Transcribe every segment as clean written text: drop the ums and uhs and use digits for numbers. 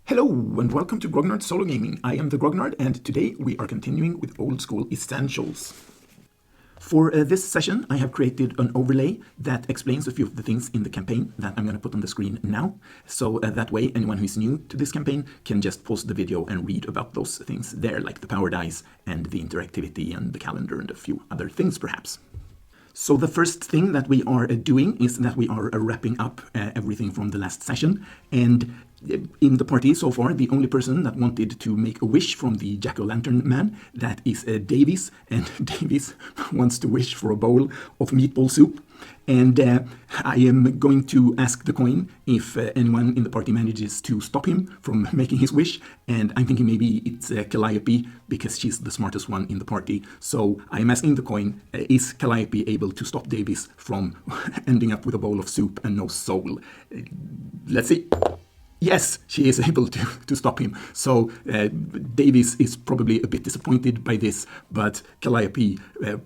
Hello and welcome to Grognard Solo Gaming. I am the Grognard and today we are continuing with Old School Essentials. For this session I have created an overlay that explains a few of the things in the campaign that I'm going to put on the screen now. So that way anyone who is new to this campaign can just pause the video and read about those things there, like the power dice and the interactivity and the calendar and a few other things perhaps. So the first thing that we are doing is that we are wrapping up everything from the last session, and in the party so far the only person that wanted to make a wish from the jack-o'-lantern man, that is Daviez, and Daviez wants to wish for a bowl of meatball soup. And I am going to ask the coin if anyone in the party manages to stop him from making his wish. And I'm thinking maybe it's Calliope, because she's the smartest one in the party. So I'm asking the coin, is Calliope able to stop Daviez from ending up with a bowl of soup and no soul? Let's see. Yes, she is able to stop him. So Daviez is probably a bit disappointed by this, but Calliope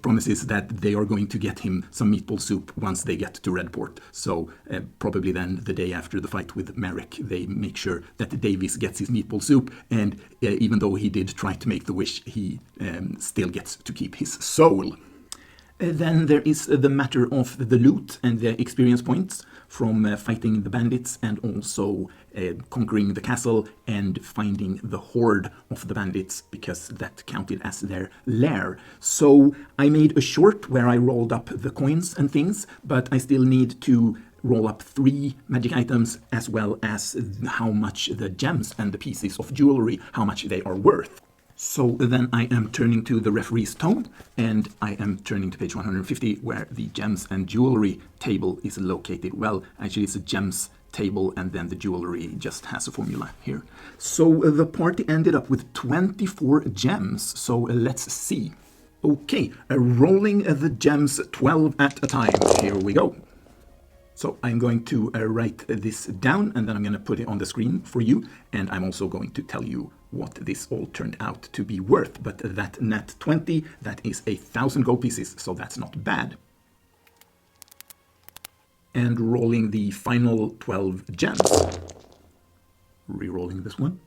promises that they are going to get him some meatball soup once they get to Redport. So probably then the day after the fight with Merrick, they make sure that Daviez gets his meatball soup, and even though he did try to make the wish, he still gets to keep his soul. Then there is the matter of the loot and the experience points from fighting the bandits and also conquering the castle and finding the horde of the bandits, because that counted as their lair. So I made a short where I rolled up the coins and things, but I still need to roll up 3 magic items as well as how much the gems and the pieces of jewelry, how much they are worth. So then I am turning to the referee's tome, and I am turning to page 150 where the gems and jewelry table is located. Well, actually it's a gems table and then the jewelry just has a formula here. So the party ended up with 24 gems, so let's see. Okay, rolling the gems 12 at a time. Here we go. So I'm going to write this down and then I'm going to put it on the screen for you, and I'm also going to tell you what this all turned out to be worth. But that nat 20, that is 1,000 gold pieces, so that's not bad. And rolling the final 12 gems. Rerolling this one.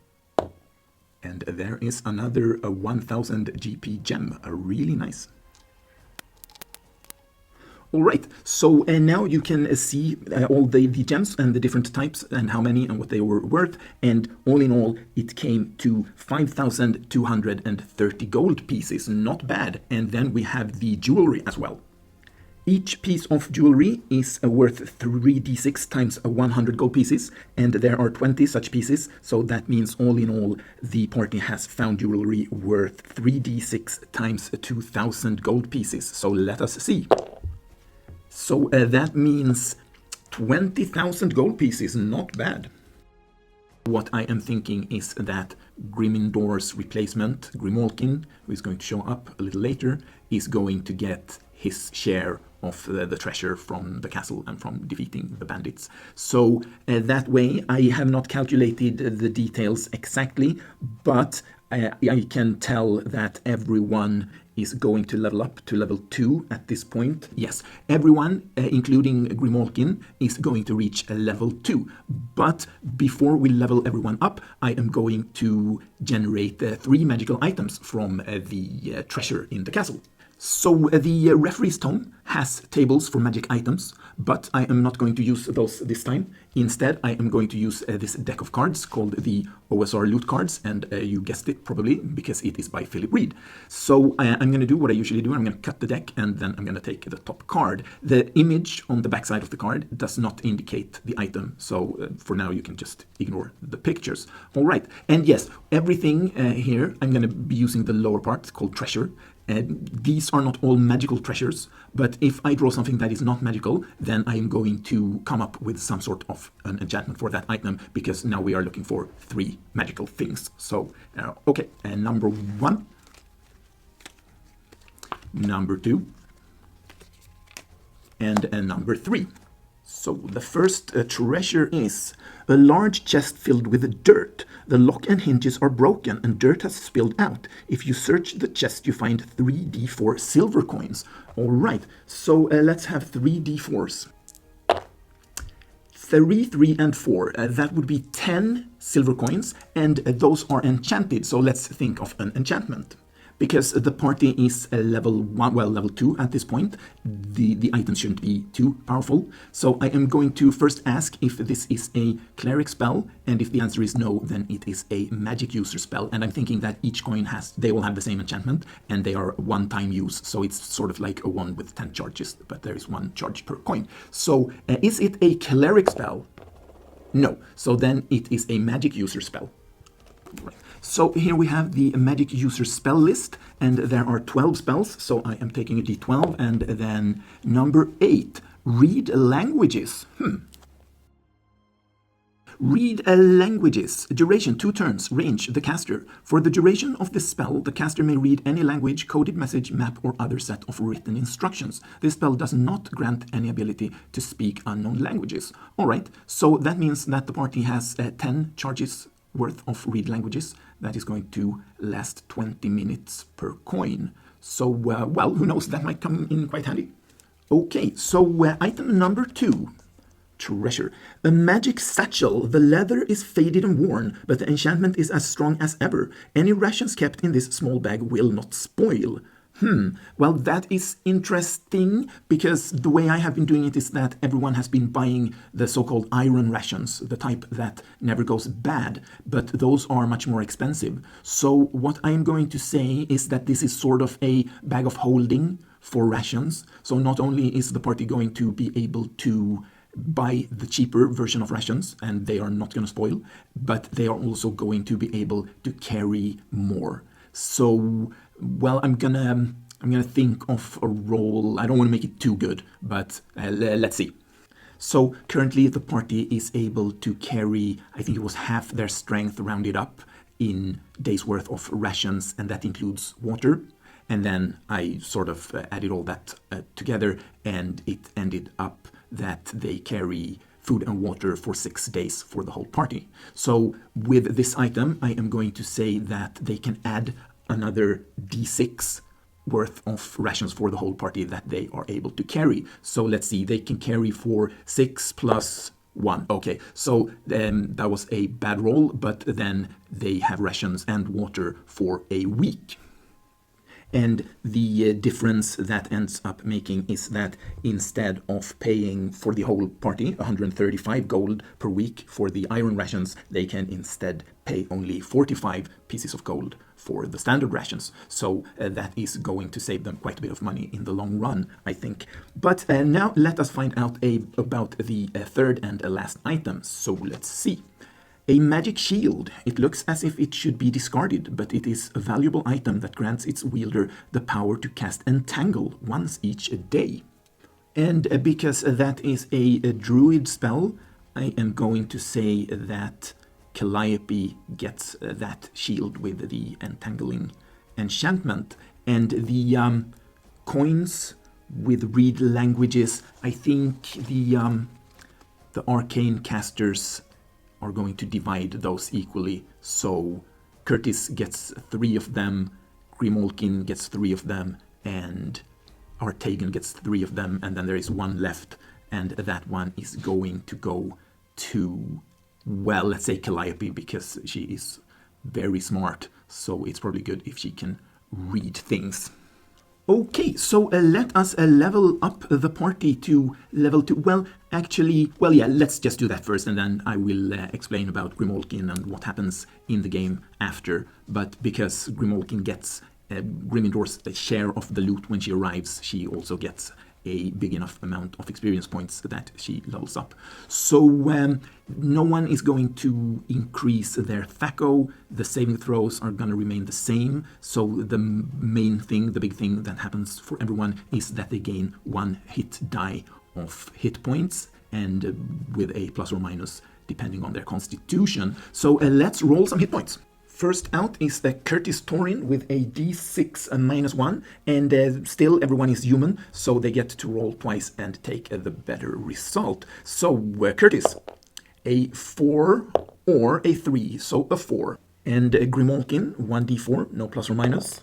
And there is another 1,000 GP gem, really nice. All right, so now you can see all the gems and the different types and how many and what they were worth. And all in all, it came to 5,230 gold pieces. Not bad. And then we have the jewelry as well. Each piece of jewelry is worth 3d6 times 100 gold pieces, and there are 20 such pieces, so that means all in all the party has found jewelry worth 3d6 times 2,000 gold pieces. So let us see. So that means 20,000 gold pieces, not bad. What I am thinking is that Grimindor's replacement, Grimolkin, who is going to show up a little later, is going to get his share of the treasure from the castle and from defeating the bandits. So that way I have not calculated the details exactly, but I can tell that everyone is going to level up to level 2 at this point. Yes, everyone, including Grimolkin, is going to reach level 2. But before we level everyone up, I am going to generate 3 magical items from the treasure in the castle. So the referee's tome has tables for magic items, but I am not going to use those this time. Instead, I am going to use this deck of cards called the OSR Loot Cards, and you guessed it probably, because it is by Philip Reed. So I'm going to do what I usually do. I'm going to cut the deck, and then I'm going to take the top card. The image on the backside of the card does not indicate the item, so for now you can just ignore the pictures. All right, and yes, everything here, I'm going to be using the lower part called treasure. These are not all magical treasures, but if I draw something that is not magical, then I am going to come up with some sort of an enchantment for that item, because now we are looking for 3 magical things. So, okay, number 1, number 2, and number 3. So the first treasure is a large chest filled with dirt. The lock and hinges are broken and dirt has spilled out. If you search the chest, you find 3d4 silver coins. All right, so let's have 3d4s. 3, 3, and 4. That would be 10 silver coins, and those are enchanted. So let's think of an enchantment. Because the party is level 1, well, level 2 at this point, the items shouldn't be too powerful. So I am going to first ask if this is a cleric spell, and if the answer is no, then it is a magic user spell. And I'm thinking that each coin they will have the same enchantment, and they are one-time use. So it's sort of like a one with 10 charges, but there is 1 charge per coin. So is it a cleric spell? No. So then it is a magic user spell. Right. So here we have the magic user spell list, and there are 12 spells, so I am taking a d12, and then number 8, read languages. Read languages. Duration 2 turns. Range the caster. For the duration of this spell, the caster may read any language, coded message, map, or other set of written instructions. This spell does not grant any ability to speak unknown languages. Alright, so that means that the party has 10 charges worth of read languages. That is going to last 20 minutes per coin. So, well, who knows, that might come in quite handy. Okay, so item number 2. Treasure. A magic satchel. The leather is faded and worn, but the enchantment is as strong as ever. Any rations kept in this small bag will not spoil. Well, that is interesting, because the way I have been doing it is that everyone has been buying the so-called iron rations, the type that never goes bad, but those are much more expensive. So what I'm going to say is that this is sort of a bag of holding for rations. So not only is the party going to be able to buy the cheaper version of rations, and they are not going to spoil, but they are also going to be able to carry more. So, well, I'm gonna think of a roll. I don't want to make it too good, but let's see. So currently the party is able to carry, I think it was half their strength rounded up in days worth of rations, and that includes water. And then I sort of added all that together, and it ended up that they carry food and water for 6 days for the whole party. So with this item, I am going to say that they can add another d6 worth of rations for the whole party that they are able to carry. So let's see, they can carry for 6 plus 1. Okay, so that was a bad roll, but then they have rations and water for a week. And the difference that ends up making is that instead of paying for the whole party 135 gold per week for the iron rations, they can instead pay only 45 pieces of gold for the standard rations. So that is going to save them quite a bit of money in the long run, I think. But now let us find out about the third and last item. So let's see. A magic shield. It looks as if it should be discarded, but it is a valuable item that grants its wielder the power to cast Entangle once each day. And because that is a druid spell, I am going to say that Calliope gets that shield with the Entangling enchantment. And the coins with read languages, I think the arcane casters are going to divide those equally. So Curtis gets 3 of them, Grimolkin gets 3 of them, and Artaigon gets 3 of them, and then there is 1 left, and that one is going to go to, well, let's say Calliope, because she is very smart, so it's probably good if she can read things. Okay, so let us level up the party to level 2. Well, actually, well, yeah, let's just do that first, and then I will explain about Grimolkin and what happens in the game after. But because Grimolkin gets Grimindor's share of the loot when she arrives, she also gets a big enough amount of experience points that she levels up. So no one is going to increase their Thaco. The saving throws are going to remain the same. So the main thing, the big thing that happens for everyone is that they gain 1 hit die of hit points, and with a plus or minus depending on their constitution. So let's roll some hit points. First out is Curtis Torin with a d6 -1, and still everyone is human, so they get to roll twice and take the better result. So Curtis, a 4 or a 3, so a 4. And Grimolkin, 1d4, no plus or minus,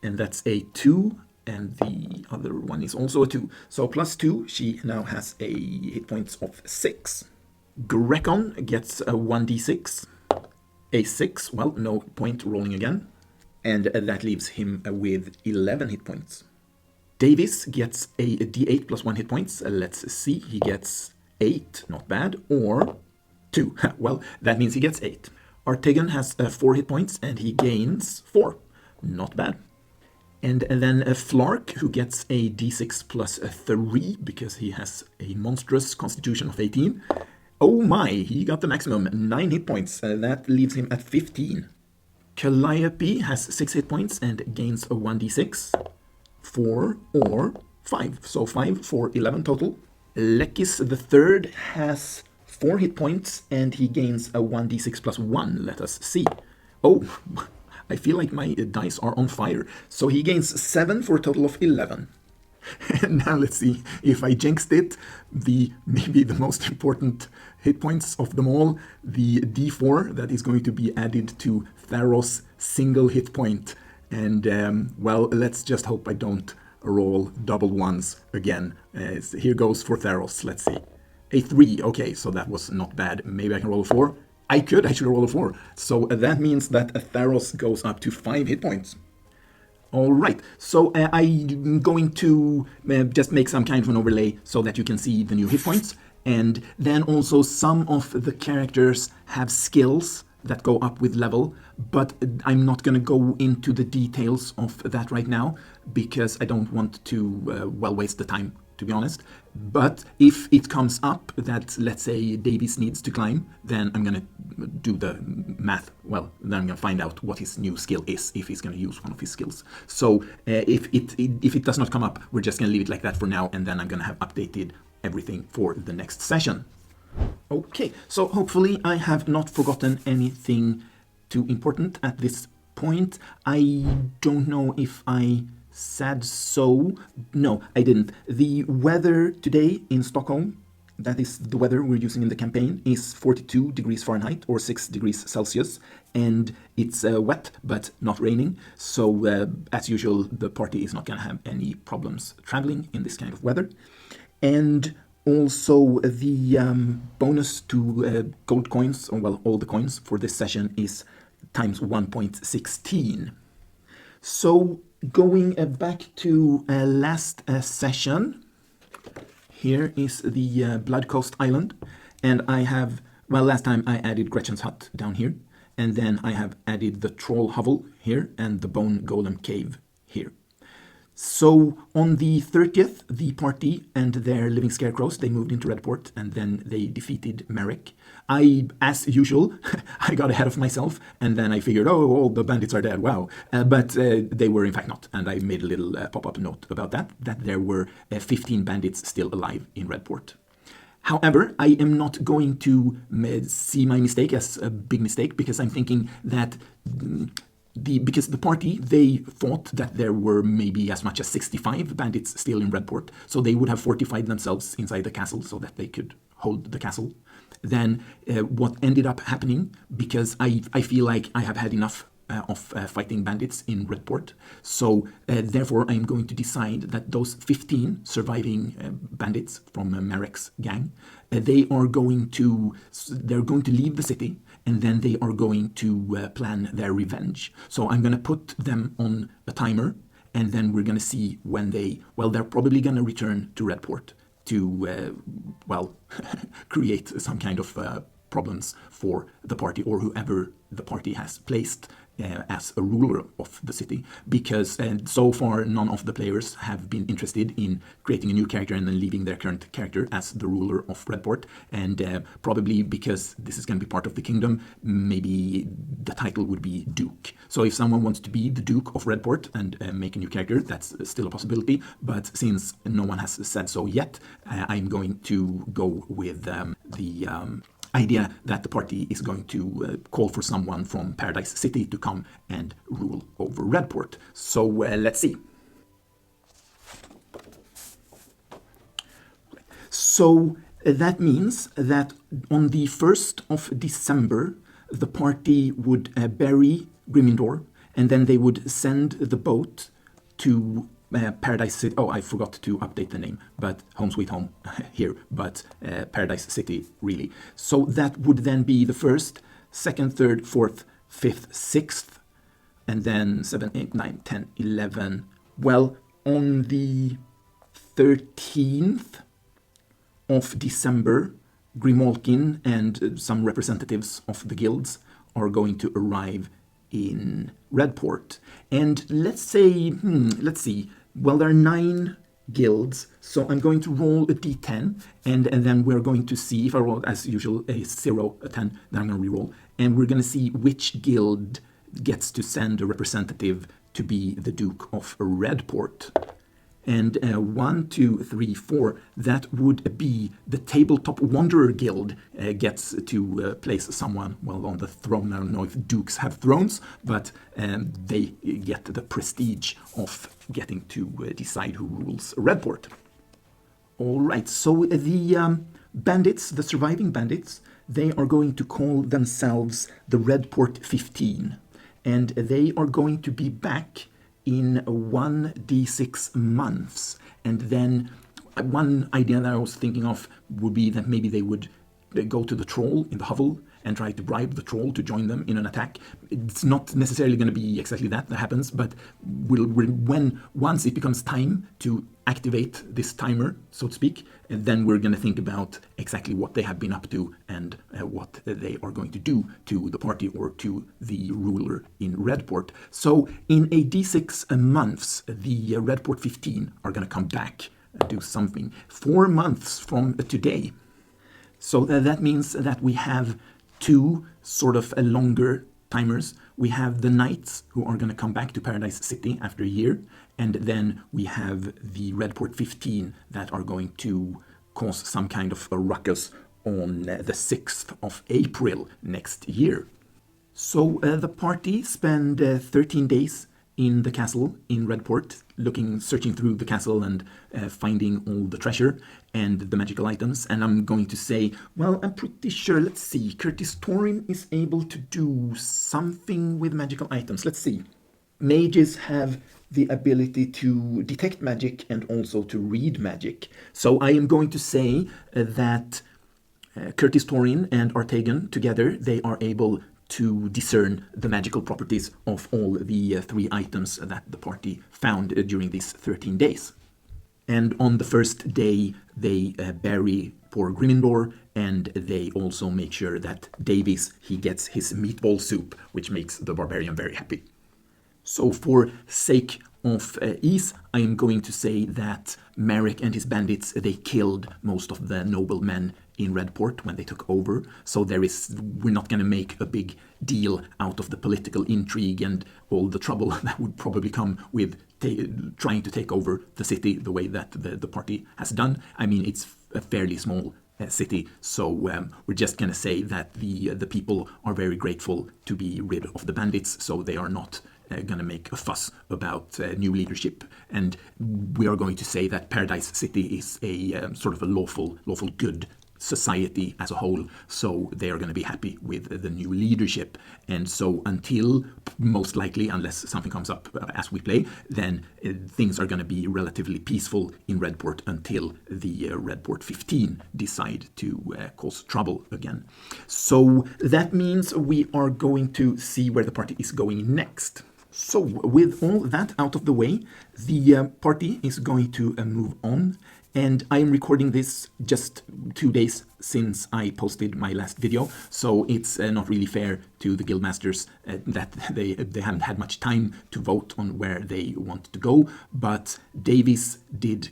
and that's a 2, and the other one is also a 2. So plus 2, she now has a hit points of 6. Grek'on gets a 1d6. A 6, well, no point rolling again. And that leaves him with 11 hit points. Daviez gets a d8 plus 1 hit points. Let's see, he gets 8, not bad, or 2. Well, that means he gets 8. Artaigon has 4 hit points and he gains 4. Not bad. And then Flark, who gets a d6 plus 3 because he has a monstrous constitution of 18. Oh my, he got the maximum, 9 hit points. That leaves him at 15. Calliope has 6 hit points and gains a 1d6. 4 or 5. So 5 for 11 total. Lekkis III has 4 hit points and he gains a 1d6 plus 1. Let us see. Oh, I feel like my dice are on fire. So he gains 7 for a total of 11. And now let's see if I jinxed it. Maybe the most important hit points of them all, the d4 that is going to be added to Tharos' single hit point. And well, let's just hope I don't roll double ones again. Here goes for Tharos. Let's see. A 3. Okay, so that was not bad. Maybe I can roll a 4. I could actually roll a 4. So that means that Tharos goes up to 5 hit points. All right, so I'm going to just make some kind of an overlay so that you can see the new hit points. And then also some of the characters have skills that go up with level, but I'm not going to go into the details of that right now because I don't want to, well, waste the time, to be honest. But if it comes up that, let's say, Daviez needs to climb, then I'm going to do the math. Well, then I'm going to find out what his new skill is, if he's going to use one of his skills. So if it does not come up, we're just going to leave it like that for now, and then I'm going to have updated everything for the next session. Okay, so hopefully I have not forgotten anything too important at this point. I don't know if I said so. No, I didn't. The weather today in Stockholm, that is the weather we're using in the campaign, is 42 degrees Fahrenheit or 6 degrees Celsius, and it's wet but not raining. So as usual, the party is not going to have any problems traveling in this kind of weather. And also, the bonus to gold coins, or well, all the coins for this session is times 1.16. So, going back to last session, here is the Blood Coast Island, and I have, well, last time I added Gretchen's hut down here, and then I have added the Troll Hovel here, and the Bone Golem Cave here. So on the 30th, the party and their living scarecrows, they moved into Redport and then they defeated Merrick. As usual, I got ahead of myself and then I figured, oh, all the bandits are dead, wow. But they were in fact not. And I made a little pop-up note about that there were 15 bandits still alive in Redport. However, I am not going to see my mistake as a big mistake because I'm thinking that because the party, they thought that there were maybe as much as 65 bandits still in Redport, so they would have fortified themselves inside the castle so that they could hold the castle. Then what ended up happening, because I feel like I have had enough of fighting bandits in Redport, so therefore I am going to decide that those 15 surviving bandits from Merrick's gang, they're going to leave the city, and then they are going to plan their revenge. So I'm going to put them on a timer, and then we're going to see when they're probably going to return to Redport to, create some kind of problems for the party or whoever the party has placed as a ruler of the city, because so far none of the players have been interested in creating a new character and then leaving their current character as the ruler of Redport, and probably because this is going to be part of the kingdom, maybe the title would be Duke. So if someone wants to be the Duke of Redport and make a new character, that's still a possibility, but since no one has said so yet, I'm going to go with the idea that the party is going to call for someone from Paradise City to come and rule over Redport. So let's see. So that means that on the 1st of December, the party would bury Grimindor, and then they would send the boat to Paradise City. Oh, I forgot to update the name, but Home Sweet Home here, but Paradise City really. So that would then be the 1st, 2nd, 3rd, 4th, 5th, 6th, and then 7, 8, 9, 10, 11. Well, on the 13th of December, Grimalkin and some representatives of the guilds are going to arrive in Redport. And let's say, let's see, well, there are 9 guilds, so I'm going to roll a d10, and then we're going to see, if I roll, as usual, a 0, a 10, then I'm going to reroll, and we're going to see which guild gets to send a representative to be the Duke of Redport. And 1, 2, 3, 4, that would be the Tabletop Wanderer Guild gets to place someone, well, on the throne. I don't know if dukes have thrones, but they get the prestige of getting to decide who rules Redport. All right, so the bandits, the surviving bandits, they are going to call themselves the Redport 15, and they are going to be back in 1d6 months. And then one idea that I was thinking of would be that maybe they would go to the troll in the hovel and try to bribe the troll to join them in an attack. It's not necessarily going to be exactly that happens, but once it becomes time to activate this timer, so to speak, and then we're going to think about exactly what they have been up to and what they are going to do to the party or to the ruler in Redport. So in a d6 months, the Redport 15 are going to come back and do something 4 months from today. So that means that we have 2 sort of longer timers. We have the knights who are going to come back to Paradise City after a year, and then we have the Redport 15 that are going to cause some kind of a ruckus on the 6th of April next year. So the party spend 13 days in the castle in Redport, searching through the castle and finding all the treasure and the magical items. And I'm going to say, well, I'm pretty sure, let's see, Curtis Torin is able to do something with magical items. Let's see. Mages have the ability to detect magic and also to read magic. So I am going to say that Curtis Torin and Artaigon together, they are able to discern the magical properties of all the 3 items that the party found during these 13 days. And on the first day, they bury poor Grimindor, and they also make sure that Daviez, he gets his meatball soup, which makes the barbarian very happy. So for sake of ease, I am going to say that Merrick and his bandits, they killed most of the noblemen in Redport when they took over. So we're not going to make a big deal out of the political intrigue and all the trouble that would probably come with trying to take over the city the way that the party has done. I mean, it's a fairly small city, so we're just going to say that the people are very grateful to be rid of the bandits, so they are not going to make a fuss about new leadership. And we are going to say that Paradise City is a sort of a lawful good society as a whole, so they are going to be happy with the new leadership. And so until, most likely, unless something comes up as we play, then things are going to be relatively peaceful in Redport until the Redport 15 decide to cause trouble again. So that means we are going to see where the party is going next. So with all that out of the way, the party is going to move on. And I'm recording this just 2 days since I posted my last video, so it's not really fair to the Guildmasters that they haven't had much time to vote on where they want to go. But Daviez did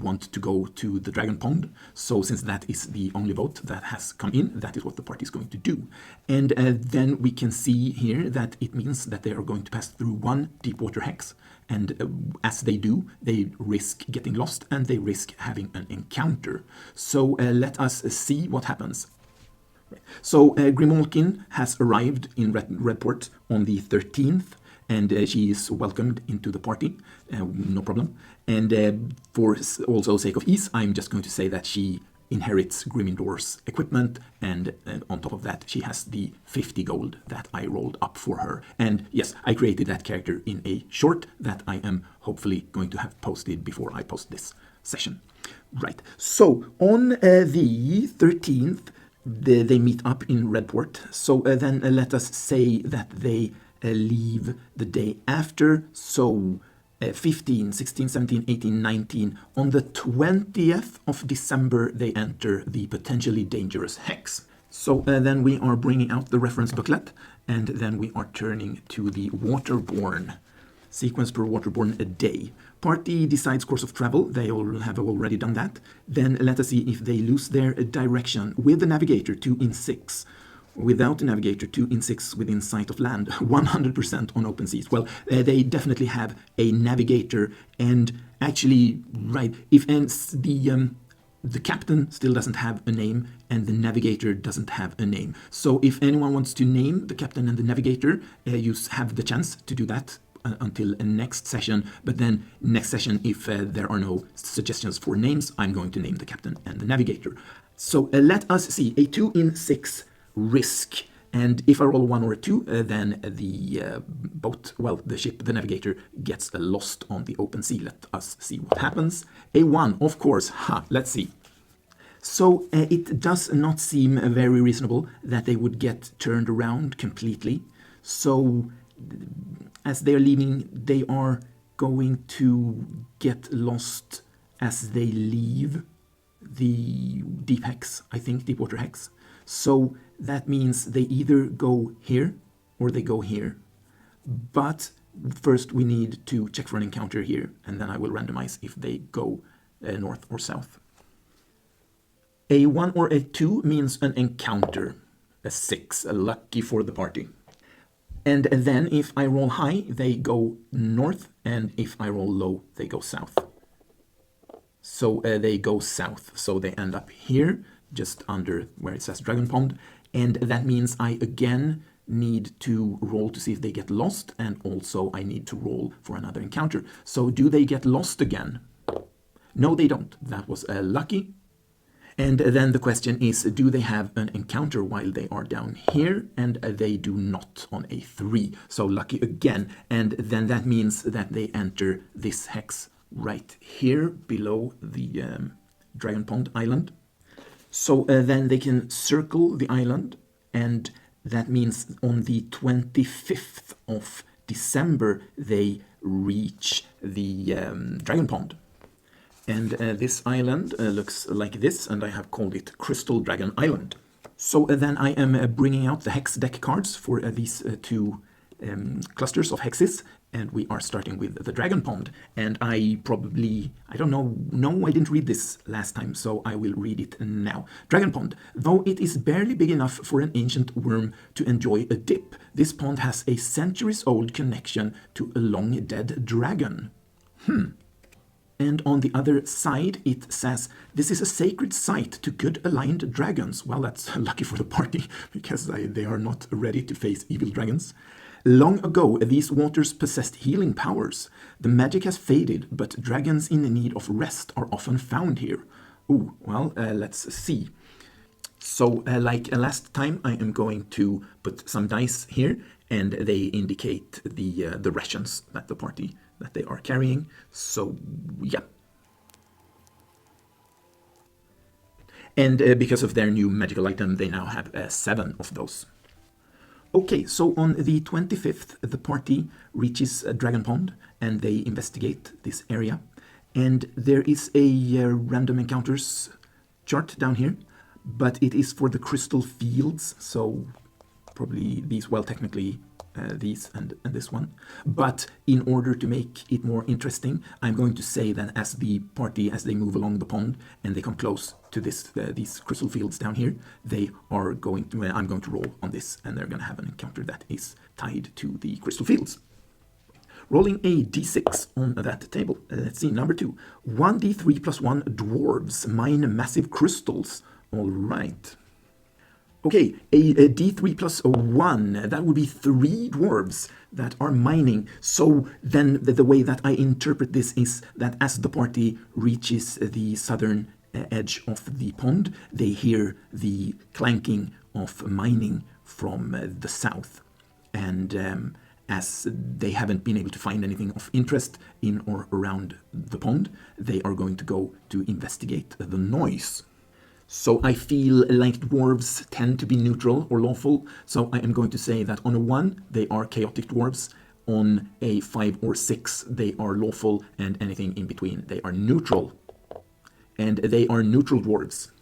want to go to the Dragon Pond, so since that is the only vote that has come in, that is what the party is going to do. And then we can see here that it means that they are going to pass through 1 deepwater hex. And as they do, they risk getting lost and they risk having an encounter. So let us see what happens. So Grimalkin has arrived in Redport on the 13th, and she is welcomed into the party, no problem. And for also sake of ease, I'm just going to say that she inherits Grimindor's equipment, and on top of that she has the 50 gold that I rolled up for her. And yes, I created that character in a short that I am hopefully going to have posted before I post this session. Right, so on the 13th they meet up in Redport, so then let us say that they leave the day after, so 15, 16, 17, 18, 19. On the 20th of December, they enter the potentially dangerous Hex. So then we are bringing out the reference booklet, and then we are turning to the Waterborne. Sequence per Waterborne a day. Party decides course of travel. They all have already done that. Then let us see if they lose their direction with the navigator 2 in 6. Without a navigator 2 in 6 within sight of land, 100% on open seas. Well, they definitely have a navigator, and actually, right, if the captain still doesn't have a name and the navigator doesn't have a name. So if anyone wants to name the captain and the navigator, you have the chance to do that until next session. But then next session, if there are no suggestions for names, I'm going to name the captain and the navigator. So let us see, a 2 in 6 risk, and if I roll a 1 or a 2, then the boat, well, the ship, the navigator, gets lost on the open sea. Let us see what happens. A 1, of course. Let's see. So it does not seem very reasonable that they would get turned around completely. So as they're leaving, they are going to get lost as they leave the deep hex, I think, deep water hex. So that means they either go here or they go here. But first we need to check for an encounter here, and then I will randomize if they go north or south. A 1 or a 2 means an encounter. A 6, lucky for the party. And then if I roll high, they go north, and if I roll low, they go south. So they go south, so they end up here, just under where it says Dragon Pond, and that means I again need to roll to see if they get lost, and also I need to roll for another encounter. So do they get lost again? No, they don't. That was lucky. And then the question is, do they have an encounter while they are down here? And they do not on a 3. So lucky again. And then that means that they enter this hex right here below the Dragon Pond Island. So then they can circle the island, and that means on the 25th of December they reach the Dragon Pond. And this island looks like this, and I have called it Crystal Dragon Island. So then I am bringing out the Hex Dek cards for these two clusters of hexes, and we are starting with the Dragon Pond. And I don't know, no, I didn't read this last time, so I will read it now. Dragon Pond. Though it is barely big enough for an ancient worm to enjoy a dip, this pond has a centuries-old connection to a long-dead dragon. And on the other side, it says, this is a sacred site to good-aligned dragons. Well, that's lucky for the party, because they are not ready to face evil dragons. Long ago, these waters possessed healing powers. The magic has faded, but dragons in need of rest are often found here. Ooh, well, let's see. So, like last time, I am going to put some dice here, and they indicate the rations that the party that they are carrying. So, yeah. And because of their new magical item, they now have 7 of those. Okay, so on the 25th, the party reaches Dragon Pond, and they investigate this area. And there is a random encounters chart down here, but it is for the crystal fields, so probably these, well, technically these and this one. But in order to make it more interesting, I'm going to say that as the party, as they move along the pond and they come close to these crystal fields down here, they are going to, I'm going to roll on this, and they're going to have an encounter that is tied to the crystal fields. Rolling a d6 on that table. Let's see, number 2. 1d3 plus 1 dwarves mine massive crystals. All right. Okay, a d3 plus 1, that would be 3 dwarves that are mining. So then the way that I interpret this is that as the party reaches the southern edge of the pond, they hear the clanking of mining from the south. And as they haven't been able to find anything of interest in or around the pond, they are going to go to investigate the noise. So I feel like dwarves tend to be neutral or lawful, so I am going to say that on a 1, they are chaotic dwarves. On a 5 or 6, they are lawful, and anything in between, they are neutral. And they are neutral dwarves.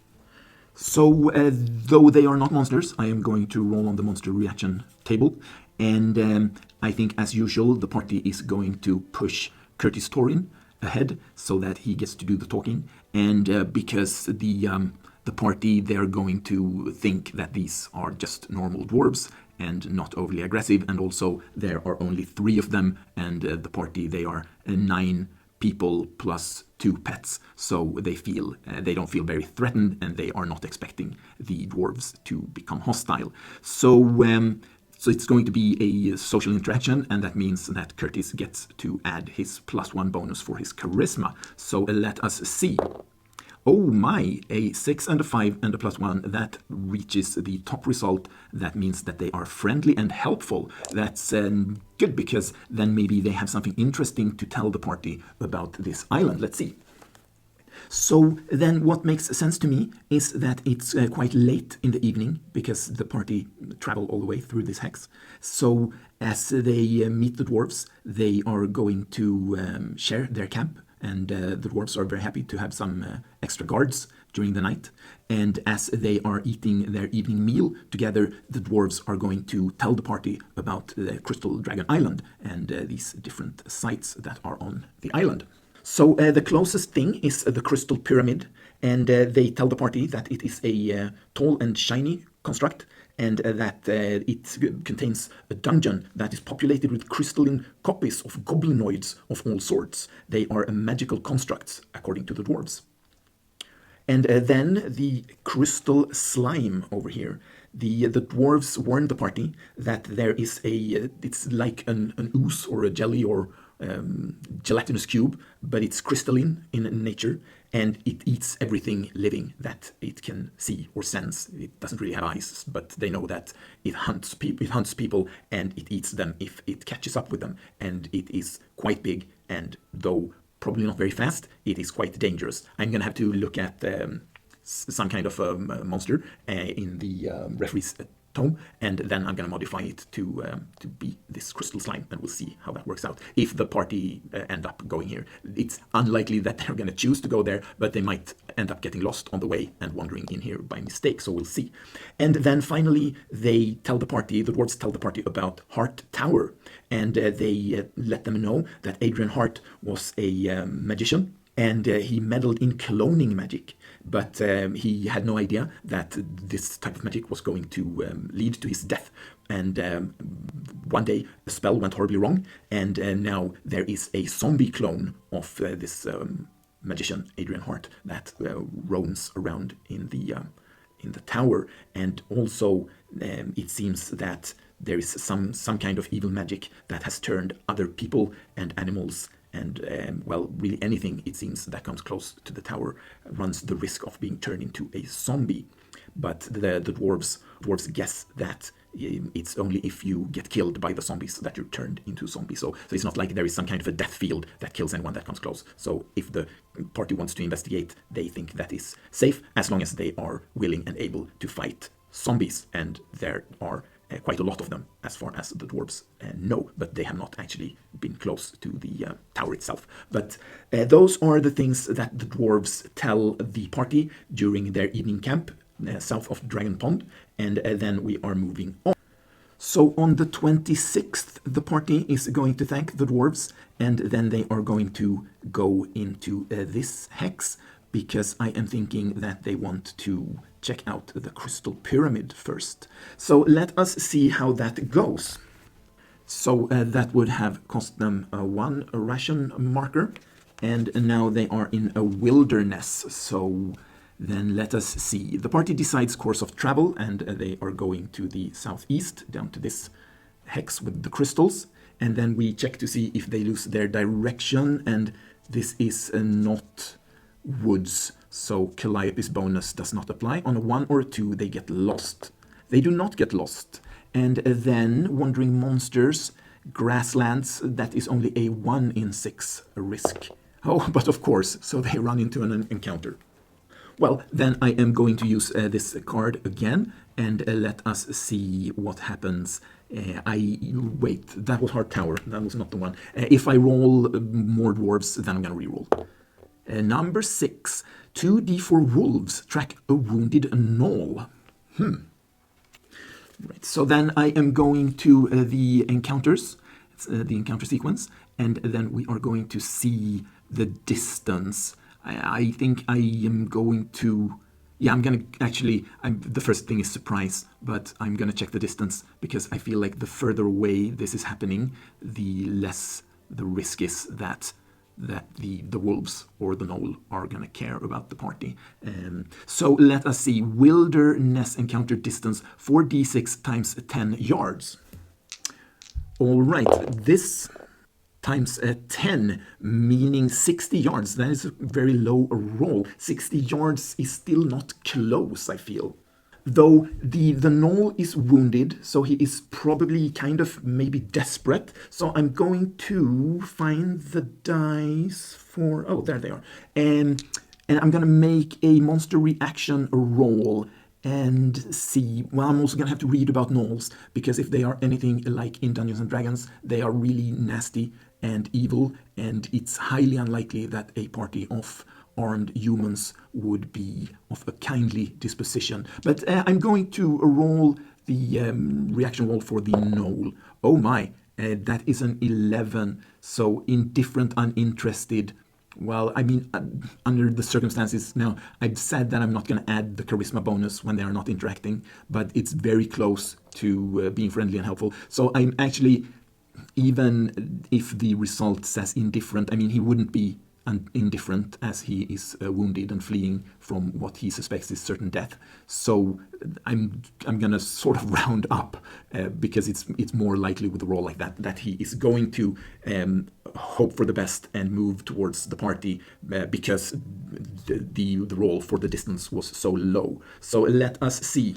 So, though they are not monsters, I am going to roll on the monster reaction table. And I think, as usual, the party is going to push Curtis Torin ahead so that he gets to do the talking. And because the party, they're going to think that these are just normal dwarves and not overly aggressive. And also, there are only 3 of them, and the party, they are 9 people plus 2 pets, so they don't feel very threatened, and they are not expecting the dwarves to become hostile. So it's going to be a social interaction, and that means that Curtis gets to add his +1 bonus for his charisma. So let us see. Oh my, a 6 and a 5 and a +1, that reaches the top result. That means that they are friendly and helpful. That's good, because then maybe they have something interesting to tell the party about this island. Let's see. So then what makes sense to me is that it's quite late in the evening, because the party travel all the way through this hex. So as they meet the dwarves, they are going to share their camp. And the dwarves are very happy to have some extra guards during the night. And as they are eating their evening meal together, the dwarves are going to tell the party about the Crystal Dragon Island and these different sites that are on the island. So the closest thing is the Crystal Pyramid, and they tell the party that it is a tall and shiny construct, and that it contains a dungeon that is populated with crystalline copies of goblinoids of all sorts. They are magical constructs, according to the dwarves. And then the crystal slime over here. The dwarves warn the party that there is it's like an ooze or a jelly or gelatinous cube, but it's crystalline in nature, and it eats everything living that it can see or sense. It doesn't really have eyes, but they know that it hunts people, and it eats them if it catches up with them. And it is quite big, and though probably not very fast, it is quite dangerous. I'm gonna have to look at some kind of monster in the referee's tome, and then I'm going to modify it to be this crystal slime, and we'll see how that works out. If the party end up going here, it's unlikely that they're going to choose to go there, but they might end up getting lost on the way and wandering in here by mistake, so we'll see. And then finally, the dwarves tell the party about Hart Tower, and they let them know that Adrian Hart was a magician, and he meddled in cloning magic. But he had no idea that this type of magic was going to lead to his death. And one day, a spell went horribly wrong, and now there is a zombie clone of this magician, Adrian Hart, that roams around in the tower. And also, it seems that there is some kind of evil magic that has turned other people and animals and, really anything, it seems, that comes close to the tower runs the risk of being turned into a zombie. But the dwarves guess that it's only if you get killed by the zombies that you're turned into a zombie. So it's not like there is some kind of a death field that kills anyone that comes close. So if the party wants to investigate, they think that is safe, as long as they are willing and able to fight zombies. And there are quite a lot of them, as far as the dwarves know, but they have not actually been close to the tower itself. But those are the things that the dwarves tell the party during their evening camp south of Dragon Pond, and then we are moving on. So on the 26th, the party is going to thank the dwarves, and then they are going to go into this hex, because I am thinking that they want to check out the Crystal Pyramid first. So let us see how that goes. So that would have cost them 1 ration marker, and now they are in a wilderness. So then let us see. The party decides course of travel, and they are going to the southeast, down to this hex with the crystals. And then we check to see if they lose their direction, and this is not woods, So Calliope's bonus does not apply. On a 1 or a 2, they get lost. They do not get lost. And then Wandering Monsters, Grasslands, that is only a 1 in 6 risk. Oh, but of course, so they run into an encounter. Well, then I am going to use this card again, and let us see what happens. Wait, that was Hard Tower, that was not the one. If I roll more dwarves, then I'm going to reroll. Number 6, 2d4 wolves track a wounded gnoll. Right, so then I am going to the encounters, the encounter sequence, and then we are going to see the distance. I think I am going to, yeah, I'm going to actually, the first thing is surprise, but I'm going to check the distance because I feel like the further away this is happening, the less the risk is that the wolves or the gnoll are going to care about the party. So let us see. Wilderness encounter distance 4d6 times 10 yards. All right, this times 10, meaning 60 yards. That is a very low roll. 60 yards is still not close, I feel. Though the gnoll is wounded, so he is probably kind of maybe desperate. So I'm going to find the dice for, oh, there they are. And I'm going to make a monster reaction roll and see. Well, I'm also going to have to read about gnolls, because if they are anything like in Dungeons and Dragons, they are really nasty and evil, and it's highly unlikely that a party of armed humans would be of a kindly disposition. But I'm going to roll the reaction roll for the gnoll. Oh my, that is an 11. So indifferent, uninterested. Well, I mean, under the circumstances now, I've said that I'm not going to add the charisma bonus when they are not interacting, but it's very close to being friendly and helpful. So I'm actually, even if the result says indifferent, I mean, he wouldn't be indifferent as he is wounded and fleeing from what he suspects is certain death. So I'm gonna sort of round up because it's more likely with a roll like that he is going to hope for the best and move towards the party because the roll for the distance was so low. So let us see.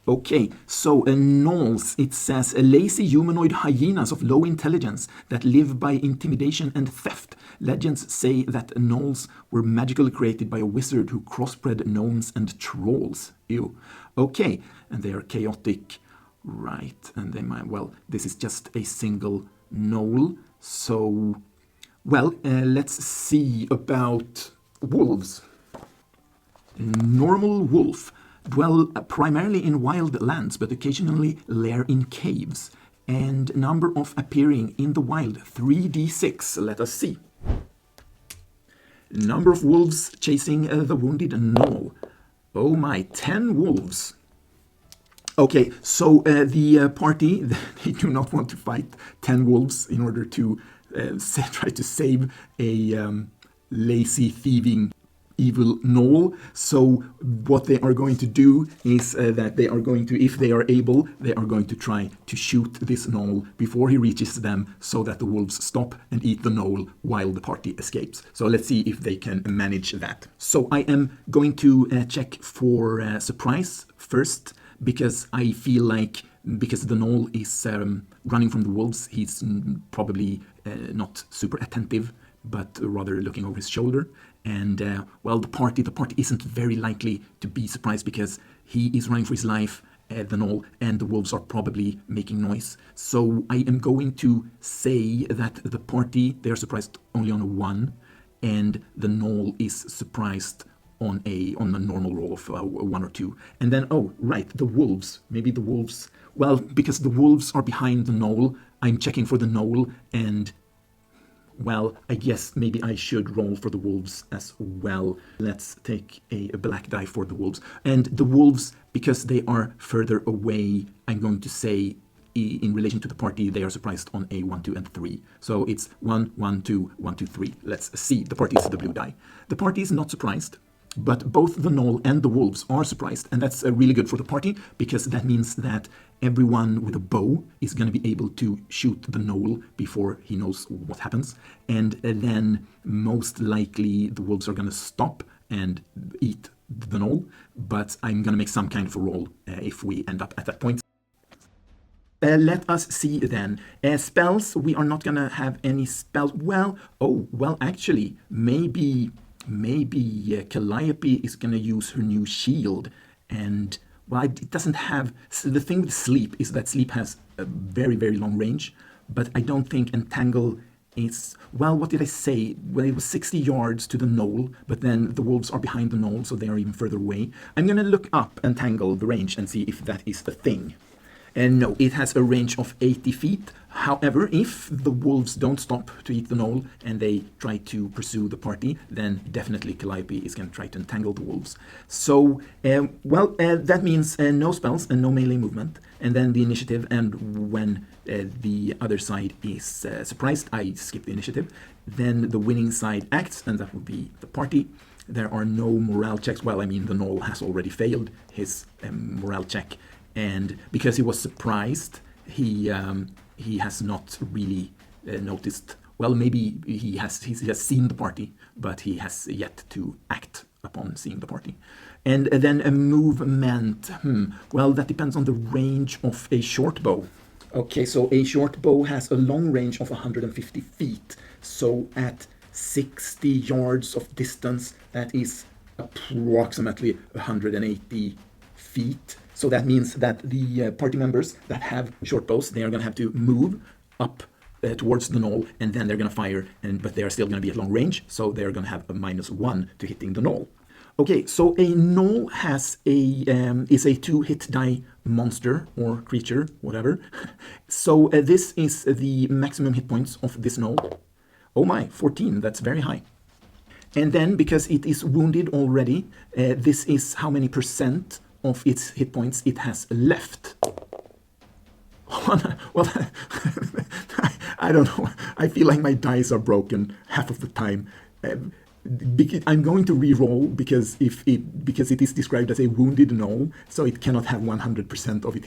Okay, so gnolls, it says lazy humanoid hyenas of low intelligence that live by intimidation and theft. Legends say that gnolls were magically created by a wizard who crossbred gnomes and trolls. Ew. Okay, and they are chaotic, right? And they might, well, this is just a single gnoll. So, well, let's see about wolves. Normal wolf. Dwell primarily in wild lands, but occasionally lair in caves. And number of appearing in the wild, 3d6. Let us see. Number of wolves chasing the wounded gnoll. Oh my, 10 wolves. Okay, so the party, they do not want to fight 10 wolves in order to try to save a lazy, thieving evil gnoll. So what they are going to do is that they are going to, if they are able, they are going to try to shoot this gnoll before he reaches them so that the wolves stop and eat the gnoll while the party escapes. So let's see if they can manage that. So I am going to check for surprise first, because I feel like because the gnoll is running from the wolves, he's probably not super attentive, but rather looking over his shoulder. And, well, the party isn't very likely to be surprised because he is running for his life, the gnoll, and the wolves are probably making noise. So I am going to say that the party, they are surprised only on a 1, and the gnoll is surprised on a normal roll of 1 or 2. And then, oh, right, the wolves. Maybe the wolves, well, because the wolves are behind the gnoll, I'm checking for the gnoll, and well, I guess maybe I should roll for the wolves as well. Let's take a black die for the wolves. And the wolves, because they are further away, I'm going to say in relation to the party, they are surprised on a 1, 2, and 3. So it's 1, 1, 2, 1, 2, 3. Let's see. The party is the blue die. The party is not surprised, but both the gnoll and the wolves are surprised. And that's really good for the party, because that means that everyone with a bow is going to be able to shoot the gnoll before he knows what happens. And then most likely the wolves are going to stop and eat the gnoll, but I'm going to make some kind of a roll if we end up at that point. Let us see then. Spells, we are not going to have any spells. Well, actually, maybe Calliope is going to use her new shield. And, well, it doesn't have... So the thing with sleep is that sleep has a very, very long range, but I don't think entangle is... Well, what did I say? Well, it was 60 yards to the knoll, but then the wolves are behind the knoll, so they are even further away. I'm going to look up entangle, the range, and see if that is a thing. And no, it has a range of 80 feet. However, if the wolves don't stop to eat the gnoll and they try to pursue the party, then definitely Calliope is going to try to entangle the wolves. So, that means no spells and no melee movement. And then the initiative, and when the other side is surprised, I skip the initiative. Then the winning side acts, and that would be the party. There are no morale checks. Well, I mean, the gnoll has already failed his morale check. And because he was surprised, he has not really noticed. Well, maybe he has seen the party, but he has yet to act upon seeing the party. And then a movement. Well, that depends on the range of a short bow. Okay, so a short bow has a long range of 150 feet. So at 60 yards of distance, that is approximately 180 feet. So that means that the party members that have short bows, they are going to have to move up towards the knoll, and then they're going to fire, but they are still going to be at long range, so they're going to have a -1 to hitting the knoll. Okay, so a gnoll has is a 2-hit die monster or creature, whatever. So this is the maximum hit points of this gnoll. Oh my, 14, that's very high. And then because it is wounded already, this is how many percent of its hit points it has left. Well, I don't know. I feel like my dice are broken half of the time. I'm going to re-roll because it is described as a wounded gnoll, so it cannot have 100% of its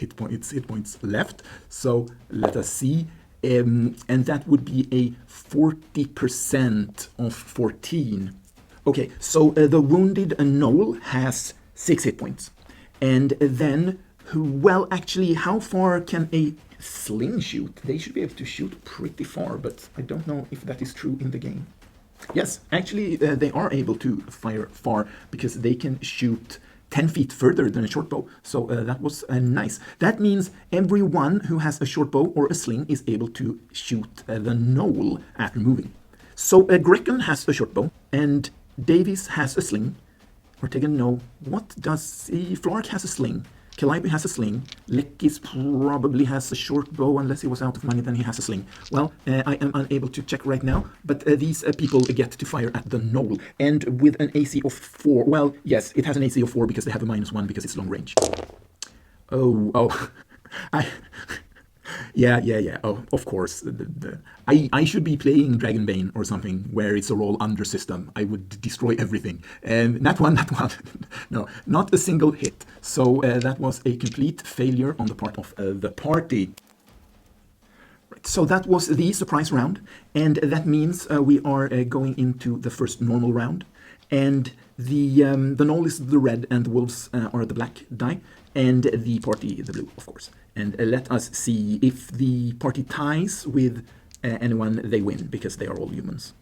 hit points left. So let us see. And that would be a 40% of 14. Okay, so the wounded gnoll has 6 hit points. And then, well, actually, how far can a sling shoot? They should be able to shoot pretty far, but I don't know if that is true in the game. Yes, actually, they are able to fire far because they can shoot 10 feet further than a short bow. So that was nice. That means everyone who has a short bow or a sling is able to shoot the gnoll after moving. So Grek'on has a short bow, and Daviez has a sling. Artaigon, no. What does Flark has a sling? Calliope has a sling. Lekkis probably has a short bow, unless he was out of money, then he has a sling. Well, I am unable to check right now, but these people get to fire at the gnoll. And with an AC of 4, well, yes, it has an AC of 4 because they have a -1 because it's long range. Oh, Yeah. Oh, of course. I should be playing Dragonbane or something where it's a roll under system. I would destroy everything. Not one. No, not a single hit. So that was a complete failure on the part of the party. Right, so that was the surprise round, and that means we are going into the first normal round. And the gnoll is the red, and the wolves are the black die, and the party the blue, of course. And let us see if the party ties with anyone, they win, because they are all humans.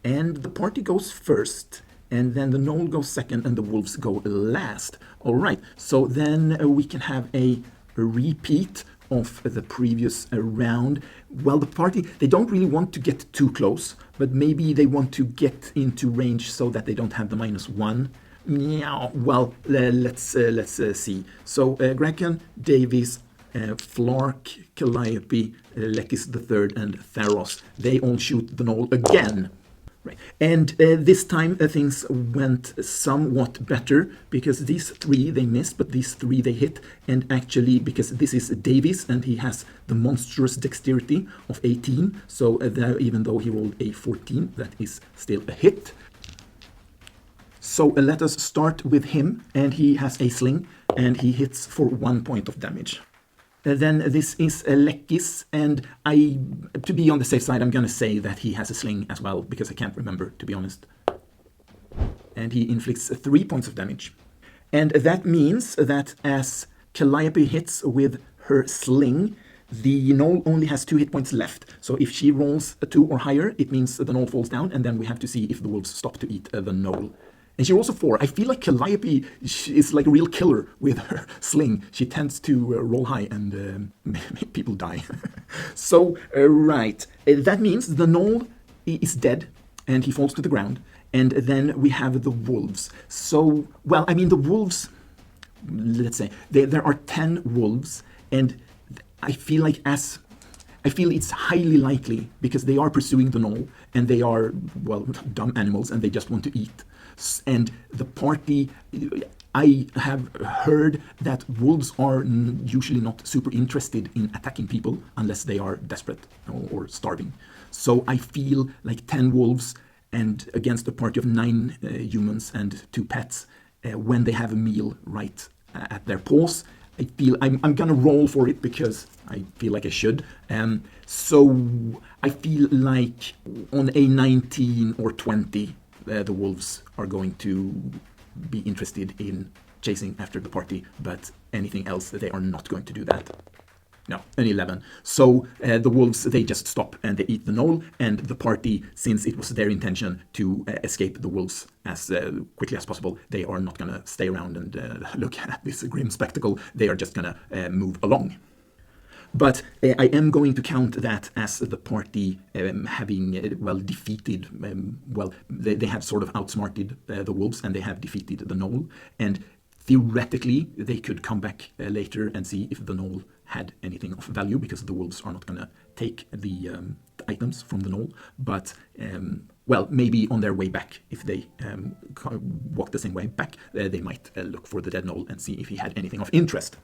And the party goes first, and then the gnoll goes second, and the wolves go last. All right, so then we can have a repeat of the previous round. Well, the party, they don't really want to get too close, but maybe they want to get into range so that they don't have the -1. Yeah, well, let's see. So Grek'on, Daviez, Flark, Calliope, Lekkis III, and Tharos, they all shoot the gnoll again. Right. And this time things went somewhat better because these 3 they missed, but these 3 they hit. And actually, because this is Daviez and he has the monstrous dexterity of 18, so even though he rolled a 14, that is still a hit. So let us start with him, and he has a sling, and he hits for 1 point of damage. Then this is Lekkis, and to be on the safe side, I'm going to say that he has a sling as well, because I can't remember, to be honest. and he inflicts 3 points of damage. And that means that as Calliope hits with her sling, the gnoll only has 2 hit points left. So if she rolls a 2 or higher, it means the gnoll falls down, and then we have to see if the wolves stop to eat the gnoll. And she rolls a 4. I feel like Calliope is like a real killer with her sling. She tends to roll high and make people die. So, right. That means the gnoll is dead, and he falls to the ground. And then we have the wolves. So, well, I mean, the wolves, let's say, there are 10 wolves, and I feel it's highly likely, because they are pursuing the gnoll, and they are, well, dumb animals, and they just want to eat. And the party, I have heard that wolves are usually not super interested in attacking people unless they are desperate or starving. So I feel like 10 wolves and against a party of 9 humans and 2 pets, when they have a meal right at their paws, I feel I'm gonna roll for it because I feel like I should. So I feel like on a 19 or 20, the wolves are going to be interested in chasing after the party, but anything else, they are not going to do that. No, an 11. So the wolves, they just stop and they eat the gnoll, and the party, since it was their intention to escape the wolves as quickly as possible, they are not going to stay around and look at this grim spectacle. They are just going to move along. But I am going to count that as the party having, defeated, they have sort of outsmarted the wolves, and they have defeated the gnoll. And theoretically, they could come back later and see if the gnoll had anything of value, because the wolves are not going to take the items from the gnoll. But, maybe on their way back, if they walk the same way back, they might look for the dead gnoll and see if he had anything of interest.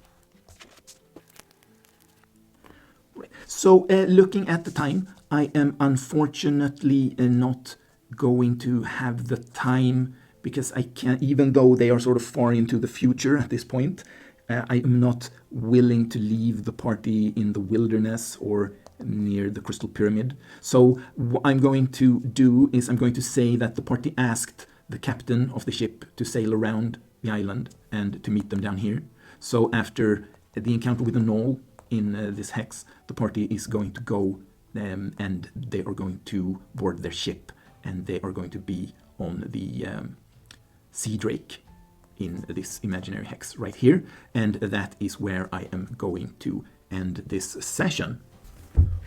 So looking at the time, I am unfortunately not going to have the time, because I can't, even though they are sort of far into the future at this point, I am not willing to leave the party in the wilderness or near the Crystal Pyramid. So what I'm going to do is I'm going to say that the party asked the captain of the ship to sail around the island and to meet them down here. So after the encounter with the gnoll in this hex, the party is going to go and they are going to board their ship, and they are going to be on the Sea Drake in this imaginary hex right here, and that is where I am going to end this session.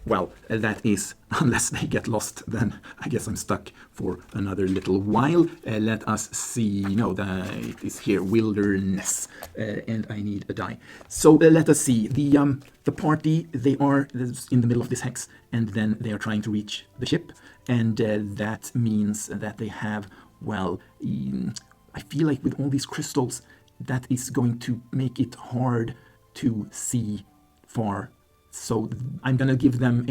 Well, that is, unless they get lost, then I guess I'm stuck for another little while. Let us see. No, it is here, wilderness, and I need a die. So let us see. The party, they are in the middle of this hex, and then they are trying to reach the ship, and that means that they have, I feel like with all these crystals, that is going to make it hard to see far. So I'm going to give them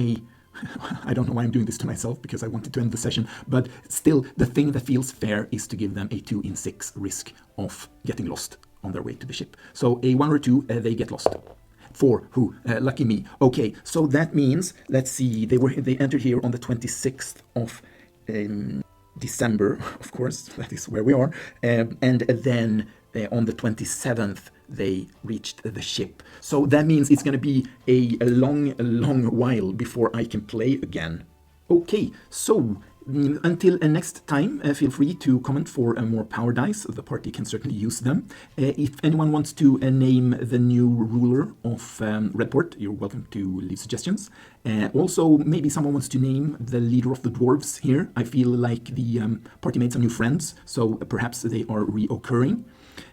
I don't know why I'm doing this to myself, because I wanted to end the session, but still, the thing that feels fair is to give them a 2 in 6 risk of getting lost on their way to the ship. So a 1 or 2, they get lost. 4, who? Lucky me. Okay, so that means, let's see, they entered here on the 26th of December, of course, that is where we are, and then on the 27th, they reached the ship. So that means it's going to be a long while before I can play again. Okay, so until next time, feel free to comment for more power dice. The party can certainly use them. If anyone wants to name the new ruler of Redport, you're welcome to leave suggestions. Also, maybe someone wants to name the leader of the dwarves here. I feel like the party made some new friends, so perhaps they are reoccurring.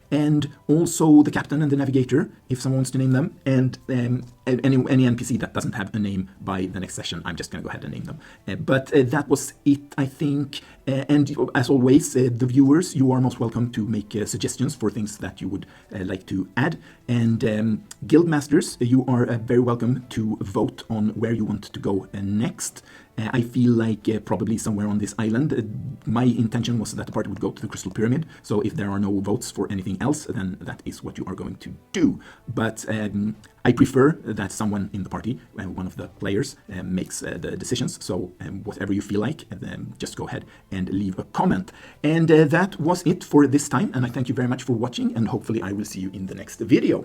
And also the captain and the navigator, if someone wants to name them, and any NPC that doesn't have a name by the next session, I'm just going to go ahead and name them. But that was it, I think. And as always, the viewers, you are most welcome to make suggestions for things that you would like to add. And Guildmasters, you are very welcome to vote on where you want to go next. I feel like probably somewhere on this island. My intention was that the party would go to the Crystal Pyramid, so if there are no votes for anything else, then that is what you are going to do. But I prefer that someone in the party, one of the players, makes the decisions. So whatever you feel like, just go ahead and leave a comment. And that was it for this time. And I thank you very much for watching, and hopefully I will see you in the next video.